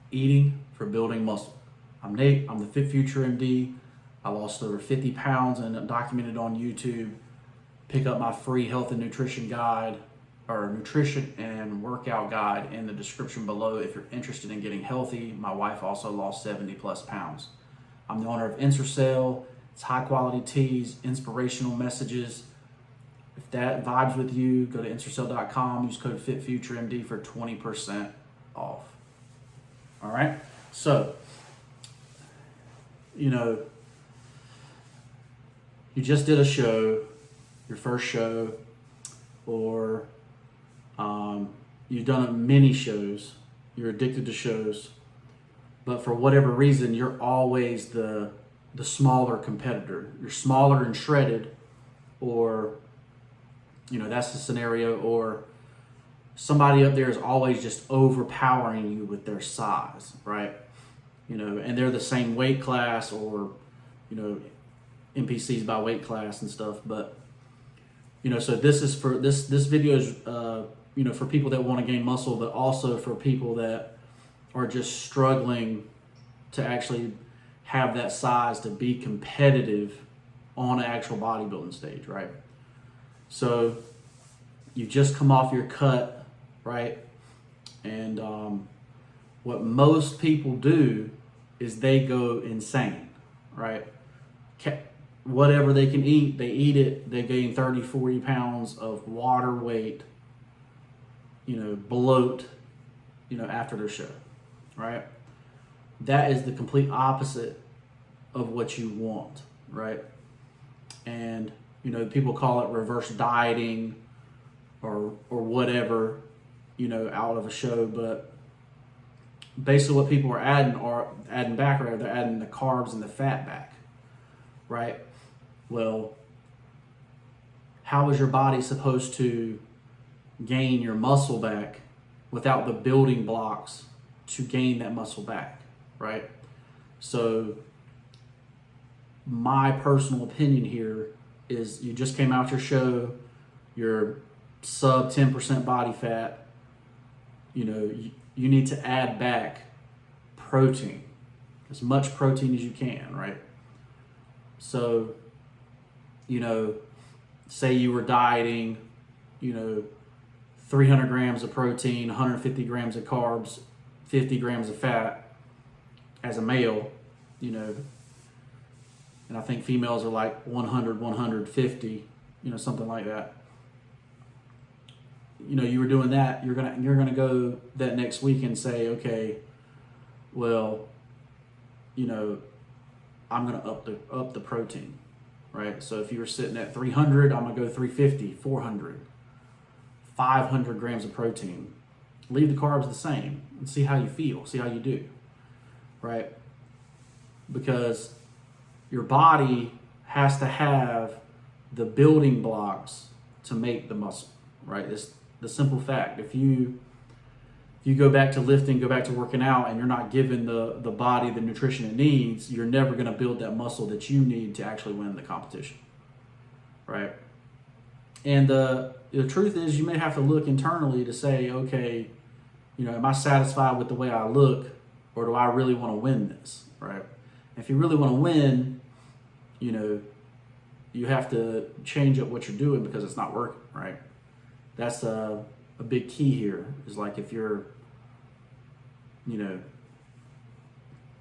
Eating for building muscle. I'm Nate, I'm the FitfutureMD. I lost over 50 pounds and documented on YouTube. Pick up my free health and nutrition guide or nutrition and workout guide in the description below if you're interested in getting healthy. My wife also lost 70 plus pounds. I'm the owner of Ensorsale. It's high quality teas, inspirational messages. If that vibes with you, go to ensorsale.com, use code FitfutureMD for 20% off. All right, so, you just did a show, your first show, or you've done many shows, you're addicted to shows, but for whatever reason, you're always the smaller competitor. You're smaller and shredded, or, that's the scenario, or somebody up there is always just overpowering you with their size, right? And they're the same weight class, or, NPCs by weight class and stuff. But, so this is for this video is, for people that want to gain muscle, but also for people that are just struggling to actually have that size to be competitive on an actual bodybuilding stage, right? So you just come off your cut, right? And what most people do is they go insane, right? Whatever they can eat, they eat it. They gain 30, 40 pounds of water weight, bloat, after their show, right? That is the complete opposite of what you want, right? And, people call it reverse dieting or whatever, out of a show, but basically what people are adding back, right? They're adding the carbs and the fat back, right? Well, how is your body supposed to gain your muscle back without the building blocks to gain that muscle back, right? So my personal opinion here is you just came out your show, you're sub 10% body fat, you need to add back protein, as much protein as you can, right? So, say you were dieting, 300 grams of protein, 150 grams of carbs, 50 grams of fat as a male, and I think females are like 100, 150, something like that. You were doing that, you're gonna go that next week and say, okay, well, I'm gonna up the protein, right? So if you were sitting at 300, I'm gonna go 350, 400, 500 grams of protein. Leave the carbs the same and see how you feel, see how you do, right? Because your body has to have the building blocks to make the muscle, right? It's the simple fact. If you go back to lifting, go back to working out, and you're not giving the body the nutrition it needs, you're never going to build that muscle that you need to actually win the competition, right? And the truth is, you may have to look internally to say, okay, am I satisfied with the way I look, or do I really want to win this, right? If you really want to win, you have to change up what you're doing because it's not working, right? That's a big key here, is like if you're,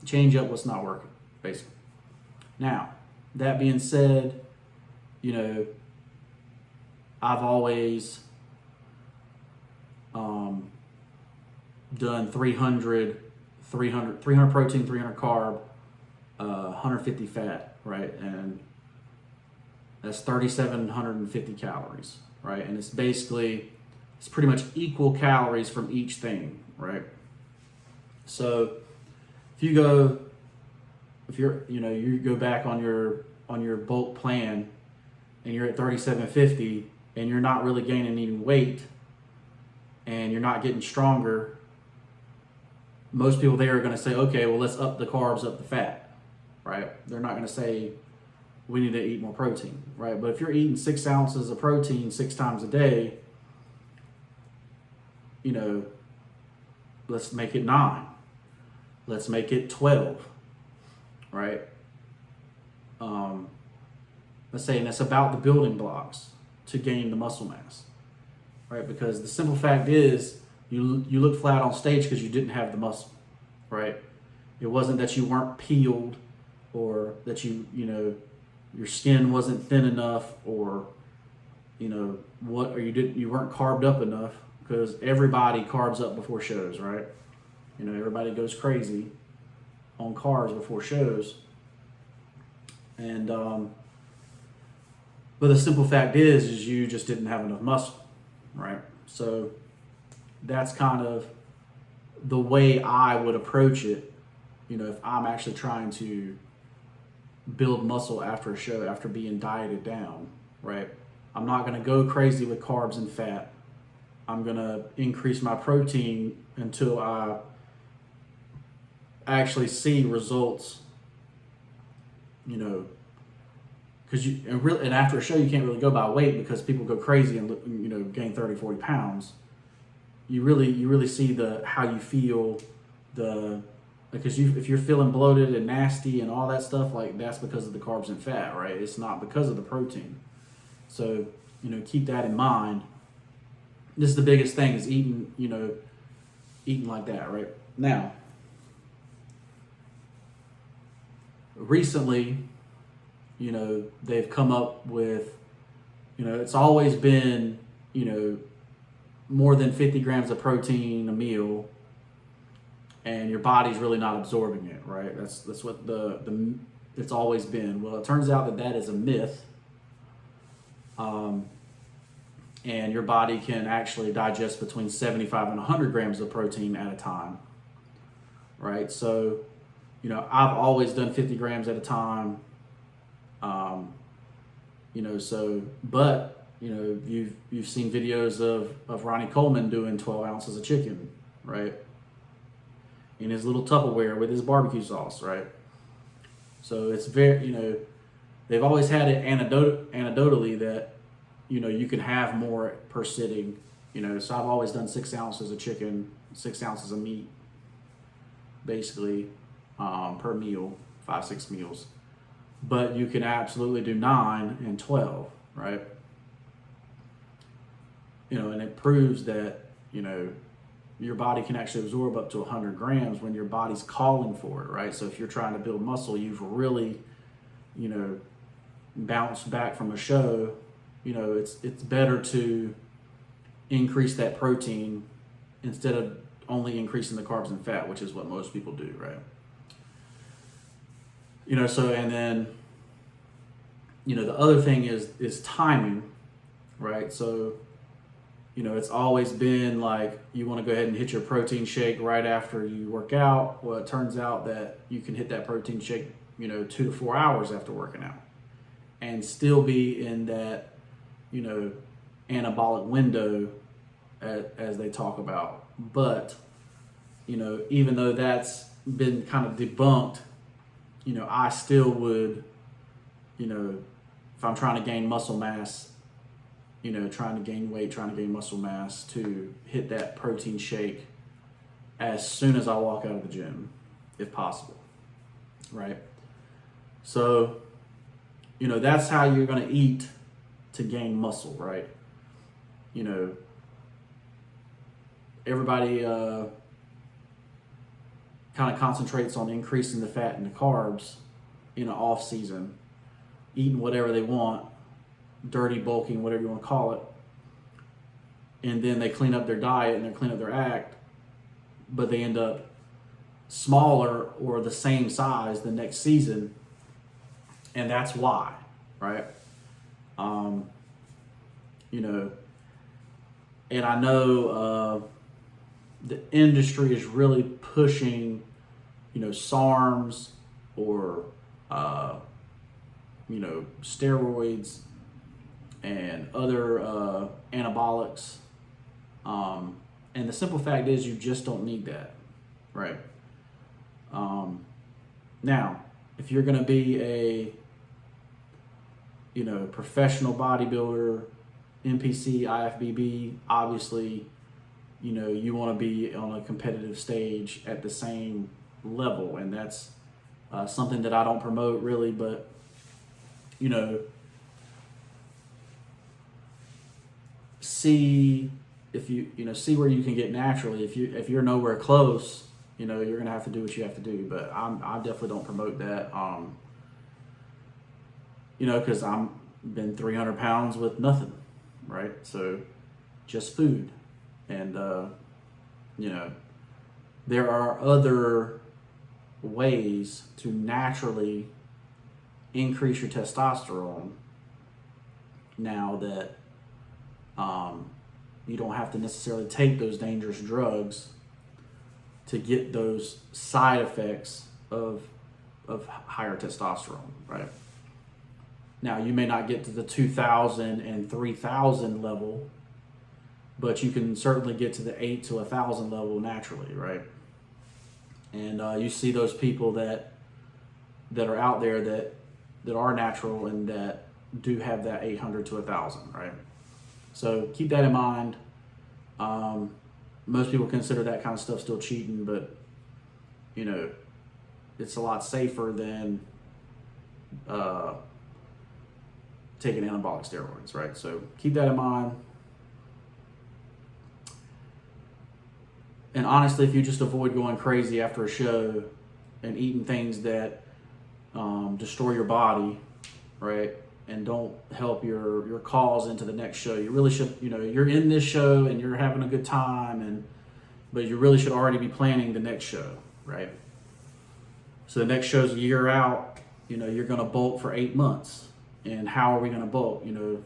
change up what's not working, basically. Now, that being said, I've always done 300 protein, 300 carb, 150 fat, right? And that's 3,750 calories, right? And it's pretty much equal calories from each thing, right? So if you go back on your bulk plan and you're at 3,750 and you're not really gaining any weight and you're not getting stronger, most people there are going to say, okay, well, let's up the carbs, up the fat, right? They're not going to say we need to eat more protein, right? But if you're eating 6 ounces of protein 6 times a day, let's make it 9. Let's make it 12, right? Let's say, and it's about the building blocks to gain the muscle mass, right? Because the simple fact is, you look flat on stage because you didn't have the muscle, right? It wasn't that you weren't peeled, or that your skin wasn't thin enough, or you weren't carved up enough, because everybody carbs up before shows, right? Everybody goes crazy on carbs before shows. And but the simple fact is you just didn't have enough muscle, right? So that's kind of the way I would approach it, if I'm actually trying to build muscle after a show, after being dieted down, right? I'm not going to go crazy with carbs and fat. I'm going to increase my protein until I actually see results, because and after a show you can't really go by weight, because people go crazy and gain 30-40 pounds. You really see how you feel, because if you're feeling bloated and nasty and all that stuff, like, that's because of the carbs and fat, right? It's not because of the protein. So keep that in mind. This is the biggest thing, is eating like that, right? Now, recently, they've come up with, it's always been, more than 50 grams of protein a meal, and your body's really not absorbing it, right? That's what it's always been. Well, it turns out that is a myth. And your body can actually digest between 75 and 100 grams of protein at a time, right? So, I've always done 50 grams at a time. But you've seen videos of Ronnie Coleman doing 12 ounces of chicken, right? In his little Tupperware with his barbecue sauce, right? So it's very, they've always had it anecdotally that, you can have more per sitting, so I've always done 6 ounces of chicken, 6 ounces of meat, basically, per meal, 5-6 meals. But you can absolutely do 9 and 12, right? And it proves that, your body can actually absorb up to 100 grams when your body's calling for it, right? So if you're trying to build muscle, you've really, bounced back from a show, it's better to increase that protein instead of only increasing the carbs and fat, which is what most people do, right? So, and then, the other thing is timing, right? So, it's always been like, you want to go ahead and hit your protein shake right after you work out. Well, it turns out that you can hit that protein shake, 2 to 4 hours after working out, and still be in that, anabolic window, as they talk about. But, even though that's been kind of debunked, I still would, if I'm trying to gain muscle mass, trying to gain weight, trying to gain muscle mass, to hit that protein shake as soon as I walk out of the gym, if possible, right? So, that's how you're going to eat to gain muscle, right? Everybody kind of concentrates on increasing the fat and the carbs in the off season, eating whatever they want, dirty bulking, whatever you want to call it. And then they clean up their diet and they clean up their act, but they end up smaller or the same size the next season. And that's why, right? And I know the industry is really pushing, SARMs or, steroids and other anabolics. And the simple fact is, you just don't need that, right? Now, if you're going to be a, professional bodybuilder, NPC, IFBB, obviously, you want to be on a competitive stage at the same level, and that's something that I don't promote really, but you know, see if see where you can get naturally. If you're nowhere close, you're gonna have to do what you have to do. But I definitely don't promote that. Because I'm been 300 pounds with nothing, right? So just food, and there are other ways to naturally increase your testosterone now that you don't have to necessarily take those dangerous drugs to get those side effects of higher testosterone, right? Now, you may not get to the 2,000 and 3,000 level, but you can certainly get to the 8 to 1,000 level naturally, right? And you see those people that are out there that are natural and that do have that 800 to 1,000, right? So keep that in mind. Most people consider that kind of stuff still cheating, but it's a lot safer than taking anabolic steroids, right? So keep that in mind. And honestly, if you just avoid going crazy after a show and eating things that destroy your body, right, and don't help your cause into the next show, you really should, you're in this show and you're having a good time, but you really should already be planning the next show, right? So the next show's a year out, you're going to bulk for 8 months. And how are we going to bulk, and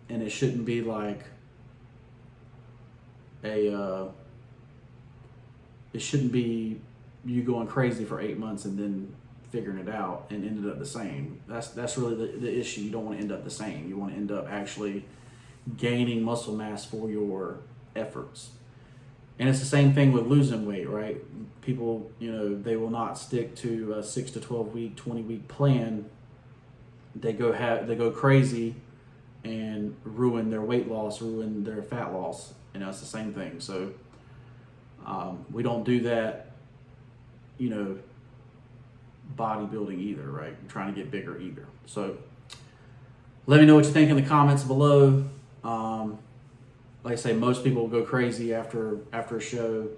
it shouldn't be like it shouldn't be you going crazy for 8 months and then figuring it out and ended up the same. That's really the issue. You don't want to end up the same. You want to end up actually gaining muscle mass for your efforts. And it's the same thing with losing weight, right? People, they will not stick to a 6 to 12 week, 20 week plan. They go crazy and ruin their weight loss, ruin their fat loss. It's the same thing. So we don't do that, bodybuilding either, right? We're trying to get bigger either. So let me know what you think in the comments below. Like I say, most people will go crazy after a show.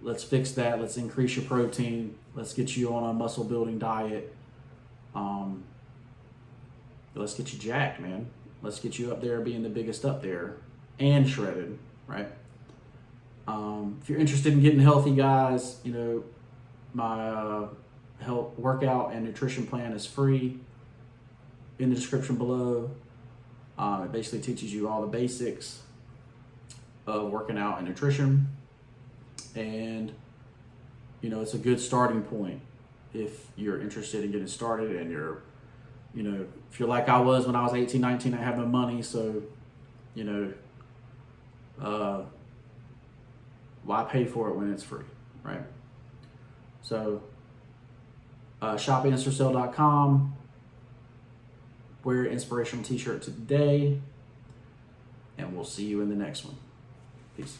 Let's fix that. Let's increase your protein. Let's get you on a muscle building diet. Let's get you jacked, man. Let's get you up there being the biggest up there and shredded, right? If you're interested in getting healthy, guys, my health workout and nutrition plan is free in the description below. It basically teaches you all the basics of working out and nutrition, and it's a good starting point if you're interested in getting started and you're if you're like I was when I was 18, 19, I had no money, so why pay for it when it's free, right? So shop at Ensorsale.com, wear your inspirational t-shirt today, and we'll see you in the next one. Peace.